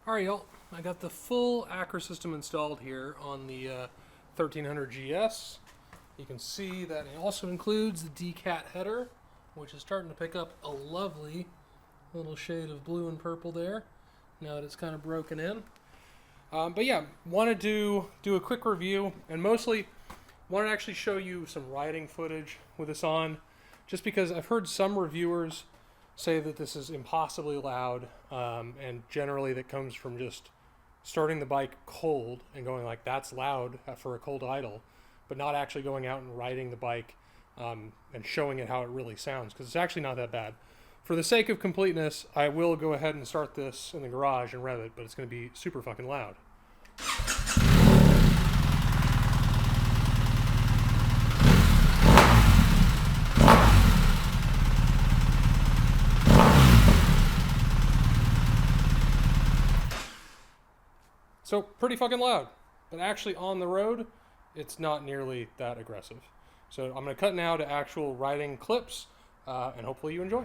Alright y'all, I got the full Akra system installed here on the 1300GS. You can see that it also includes the decat header, which is starting to pick up a lovely little shade of blue and purple there, now that it's kind of broken in. But yeah, want to do a quick review, and mostly want to actually show you some riding footage with this on, just because I've heard some reviewers say that this is impossibly loud, and generally that comes from just starting the bike cold and going like, that's loud for a cold idle, but not actually going out and riding the bike and showing it how it really sounds, because it's actually not that bad. For the sake of completeness, I will go ahead and start this in the garage and rev it, but it's going to be super fucking loud. So pretty fucking loud, but actually on the road, it's not nearly that aggressive. So I'm going to cut now to actual riding clips, and hopefully you enjoy.